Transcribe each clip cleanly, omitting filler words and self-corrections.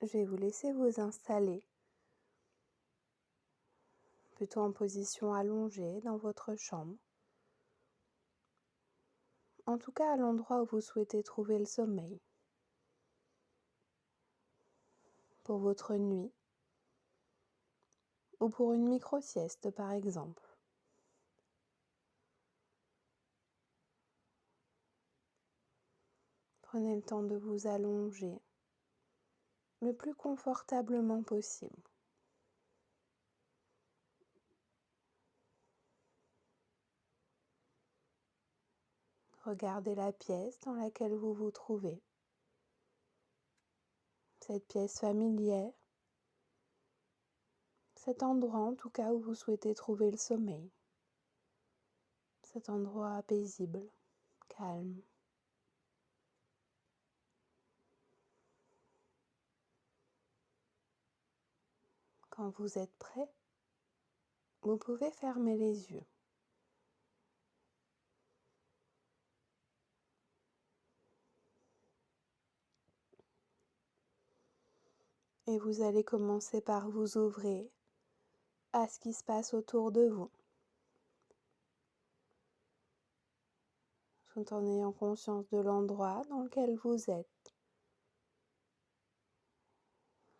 je vais vous laisser vous installer, plutôt en position allongée dans votre chambre. En tout cas à l'endroit où vous souhaitez trouver le sommeil. Pour votre nuit, ou pour une micro-sieste par exemple. Prenez le temps de vous allonger le plus confortablement possible. Regardez la pièce dans laquelle vous vous trouvez. Cette pièce familière, cet endroit en tout cas où vous souhaitez trouver le sommeil. Cet endroit paisible, calme. Quand vous êtes prêt, vous pouvez fermer les yeux. Et vous allez commencer par vous ouvrir à ce qui se passe autour de vous, tout en ayant conscience de l'endroit dans lequel vous êtes.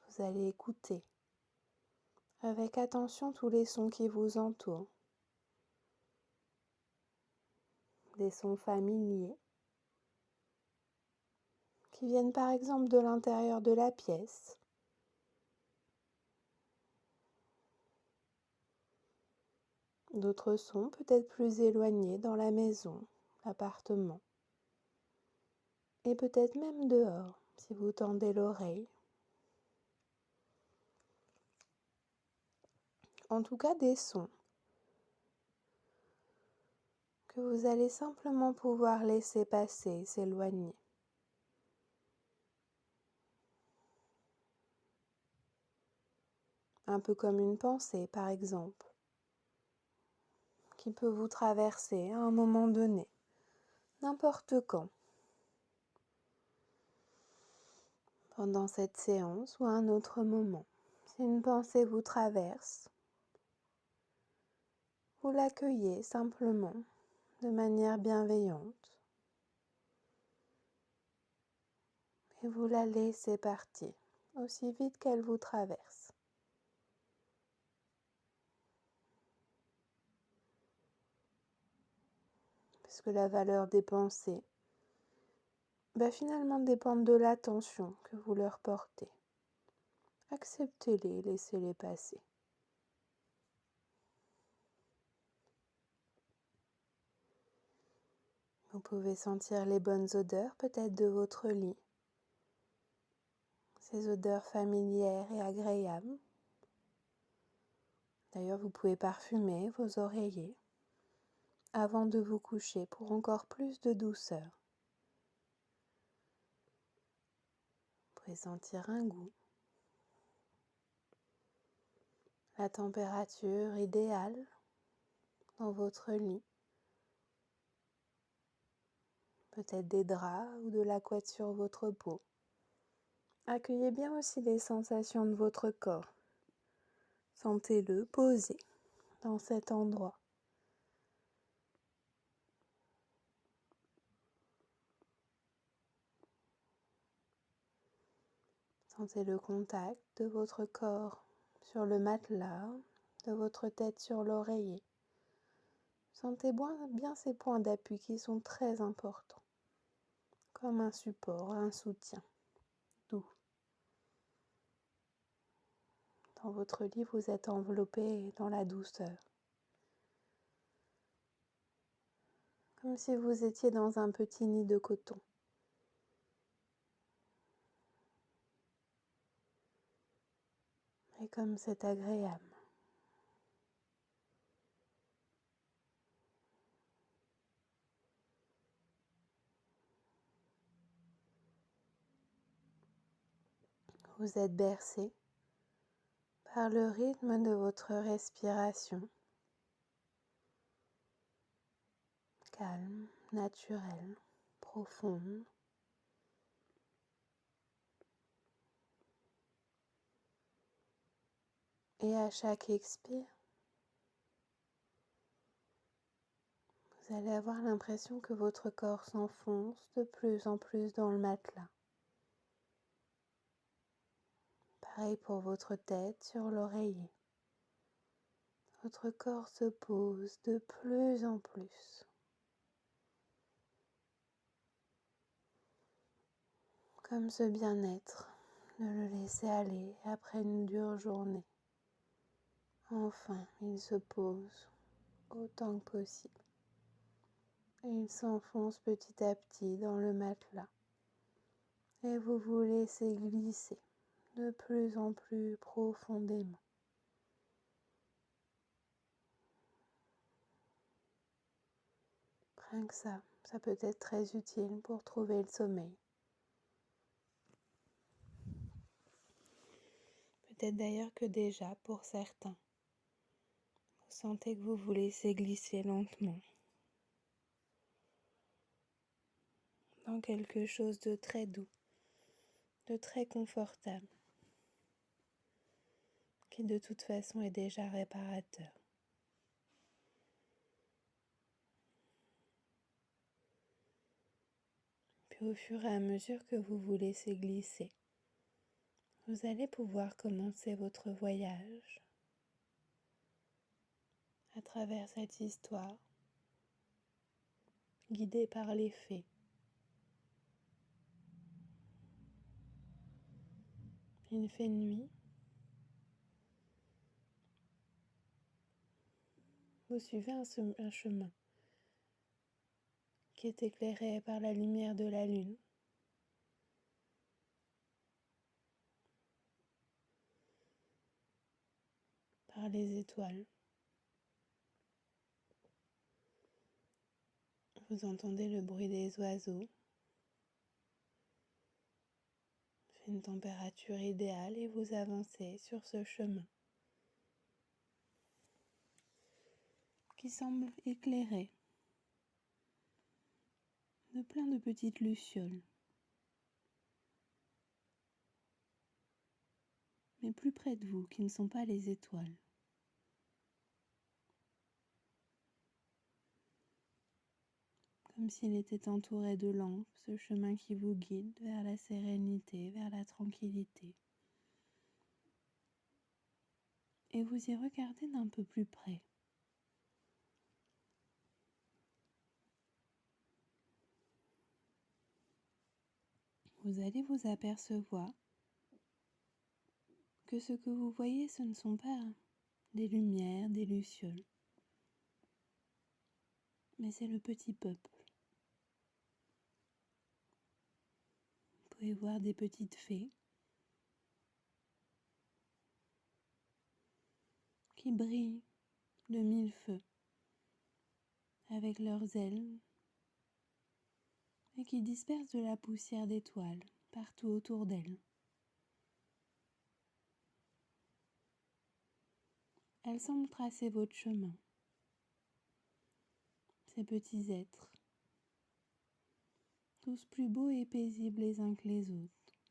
Vous allez écouter avec attention tous les sons qui vous entourent, des sons familiers qui viennent par exemple de l'intérieur de la pièce, d'autres sons peut-être plus éloignés dans la maison, l'appartement, et peut-être même dehors si vous tendez l'oreille. En tout cas des sons que vous allez simplement pouvoir laisser passer, s'éloigner. Un peu comme une pensée par exemple, qui peut vous traverser à un moment donné, n'importe quand. Pendant cette séance ou à un autre moment. Si une pensée vous traverse, vous l'accueillez simplement de manière bienveillante et vous la laissez partir aussi vite qu'elle vous traverse. Puisque la valeur des pensées va finalement dépendre de l'attention que vous leur portez. Acceptez-les, laissez-les passer. Vous pouvez sentir les bonnes odeurs peut-être de votre lit. Ces odeurs familières et agréables. D'ailleurs, vous pouvez parfumer vos oreillers avant de vous coucher pour encore plus de douceur. Vous pouvez sentir un goût, la température idéale dans votre lit, peut-être des draps ou de la couette sur votre peau. Accueillez bien aussi les sensations de votre corps. Sentez-le posé dans cet endroit. Sentez le contact de votre corps sur le matelas, de votre tête sur l'oreiller. Sentez bien ces points d'appui qui sont très importants, comme un support, un soutien doux. Dans votre lit, vous êtes enveloppé dans la douceur, comme si vous étiez dans un petit nid de coton. Et comme c'est agréable. Vous êtes bercé par le rythme de votre respiration, calme, naturelle, profonde. Et à chaque expire, vous allez avoir l'impression que votre corps s'enfonce de plus en plus dans le matelas. Pareil pour votre tête sur l'oreiller. Votre corps se pose de plus en plus. Comme ce bien-être, de le laisser aller après une dure journée. Enfin, il se pose autant que possible. Et il s'enfonce petit à petit dans le matelas. Et vous vous laissez glisser de plus en plus profondément. Rien que ça peut être très utile pour trouver le sommeil. Peut-être d'ailleurs que déjà, pour certains, vous sentez que vous vous laissez glisser lentement dans quelque chose de très doux, de très confortable, qui de toute façon est déjà réparateur. Puis au fur et à mesure que vous vous laissez glisser, vous allez pouvoir commencer votre voyage à travers cette histoire, guidée par les fées. Il fait nuit. Vous suivez un chemin qui est éclairé par la lumière de la lune. Par les étoiles. Vous entendez le bruit des oiseaux. C'est une température idéale et vous avancez sur ce chemin qui semble éclairé de plein de petites lucioles. Mais plus près de vous, qui ne sont pas les étoiles. Comme s'il était entouré de lampes, ce chemin qui vous guide vers la sérénité, vers la tranquillité. Et vous y regardez d'un peu plus près. Vous allez vous apercevoir que ce que vous voyez, ce ne sont pas des lumières, des lucioles, mais c'est le petit peuple. Vous pouvez voir des petites fées qui brillent de mille feux avec leurs ailes et qui dispersent de la poussière d'étoiles partout autour d'elles. Elles semblent tracer votre chemin, ces petits êtres, tous plus beaux et paisibles les uns que les autres.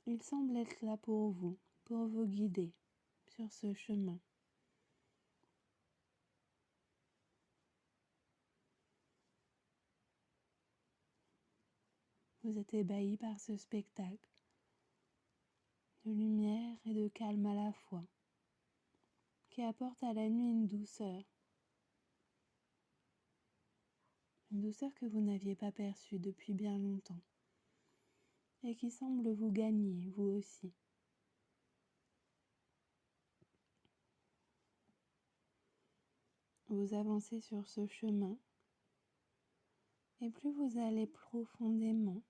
Ils semblent être là pour vous guider sur ce chemin. Vous êtes ébahi par ce spectacle de lumière et de calme à la fois, qui apporte à la nuit une douceur que vous n'aviez pas perçue depuis bien longtemps, et qui semble vous gagner, vous aussi. Vous avancez sur ce chemin, et plus vous allez profondément,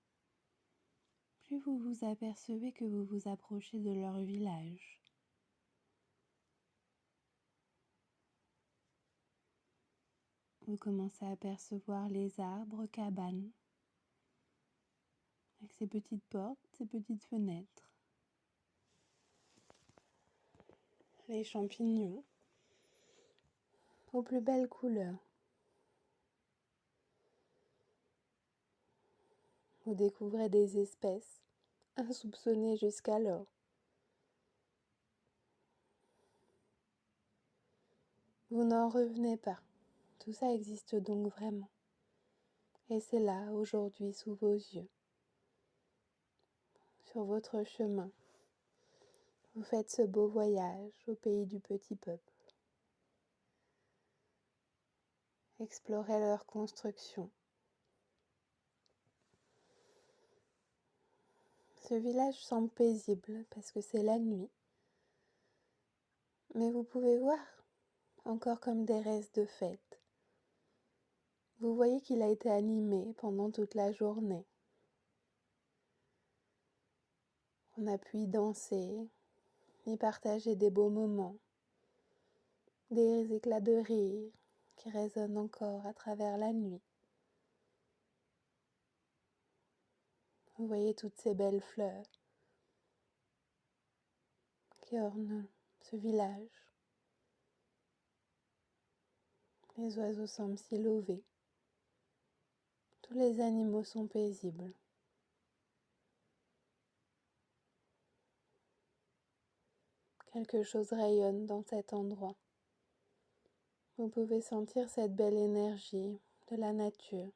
plus vous vous apercevez que vous vous approchez de leur village. Vous commencez à apercevoir les arbres, cabanes, avec ces petites portes, ces petites fenêtres. Les champignons, aux plus belles couleurs. Vous découvrez des espèces insoupçonnées jusqu'alors. Vous n'en revenez pas. Tout ça existe donc vraiment. Et c'est là, aujourd'hui, sous vos yeux, sur votre chemin. Vous faites ce beau voyage au pays du petit peuple. Explorez leur construction. Ce village semble paisible parce que c'est la nuit. Mais vous pouvez voir encore comme des restes de fête. Vous voyez qu'il a été animé pendant toute la journée. On a pu y danser, y partager des beaux moments, des éclats de rire qui résonnent encore à travers la nuit. Vous voyez toutes ces belles fleurs qui ornent ce village. Les oiseaux semblent s'y lever. Tous les animaux sont paisibles. Quelque chose rayonne dans cet endroit. Vous pouvez sentir cette belle énergie de la nature.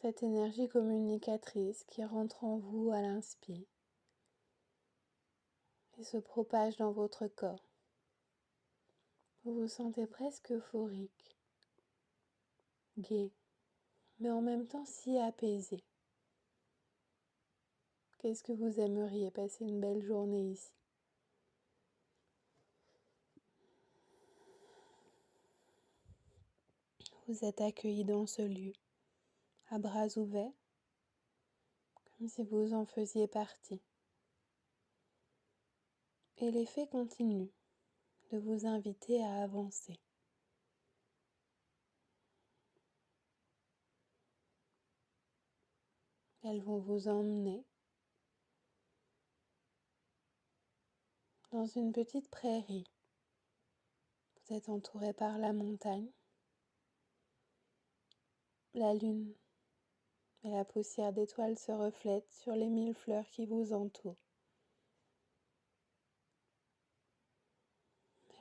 Cette énergie communicatrice qui rentre en vous à l'inspire et se propage dans votre corps. Vous vous sentez presque euphorique, gai, mais en même temps si apaisé. Qu'est-ce que vous aimeriez passer une belle journée ici? Vous êtes accueilli dans ce lieu, à bras ouverts, comme si vous en faisiez partie. Et les fées continuent de vous inviter à avancer. Elles vont vous emmener dans une petite prairie. Vous êtes entouré par la montagne, la lune et la poussière d'étoiles se reflètent sur les 1000 fleurs qui vous entourent.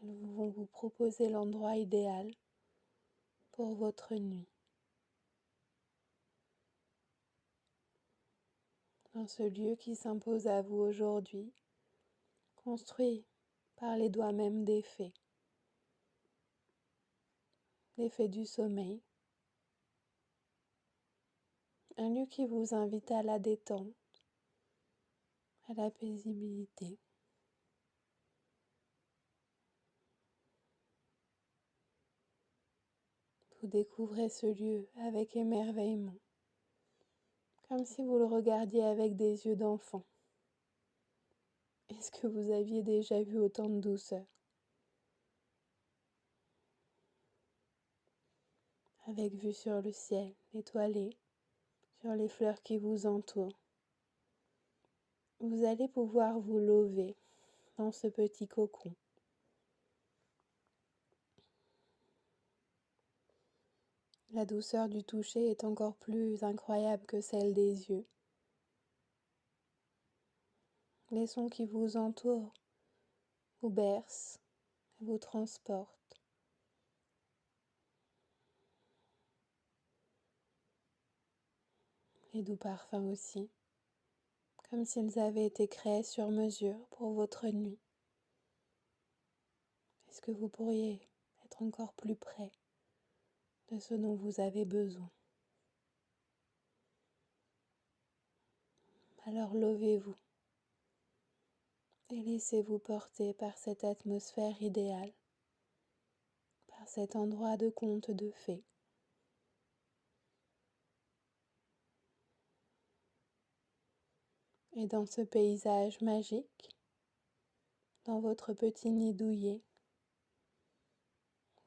Elles vont vous proposer l'endroit idéal pour votre nuit. Dans ce lieu qui s'impose à vous aujourd'hui, construit par les doigts même des fées du sommeil. Un lieu qui vous invite à la détente, à la paisibilité. Vous découvrez ce lieu avec émerveillement, comme si vous le regardiez avec des yeux d'enfant. Est-ce que vous aviez déjà vu autant de douceur? Avec vue sur le ciel étoilé, sur les fleurs qui vous entourent, vous allez pouvoir vous lever dans ce petit cocon. La douceur du toucher est encore plus incroyable que celle des yeux. Les sons qui vous entourent vous bercent et vous transportent. Les doux parfums aussi, comme s'ils avaient été créés sur mesure pour votre nuit. Est-ce que vous pourriez être encore plus près de ce dont vous avez besoin? Alors levez-vous et laissez-vous porter par cette atmosphère idéale, par cet endroit de conte de fées. Et dans ce paysage magique, dans votre petit nid douillet,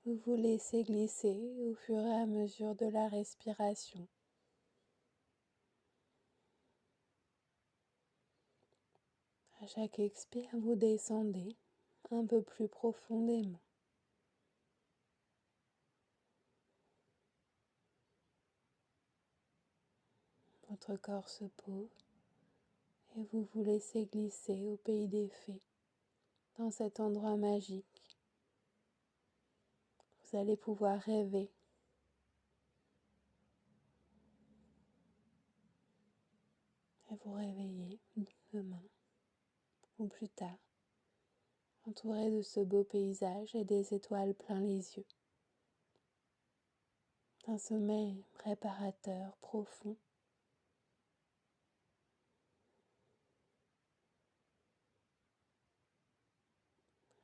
vous vous laissez glisser au fur et à mesure de la respiration. À chaque expire, vous descendez un peu plus profondément. Votre corps se pose Et vous vous laissez glisser au pays des fées, dans cet endroit magique. Vous allez pouvoir rêver et vous réveiller demain ou plus tard, entouré de ce beau paysage et des étoiles plein les yeux. Un sommeil réparateur, profond.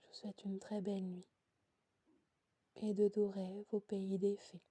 Je vous souhaite une très belle nuit et de doux rêves au pays des fées.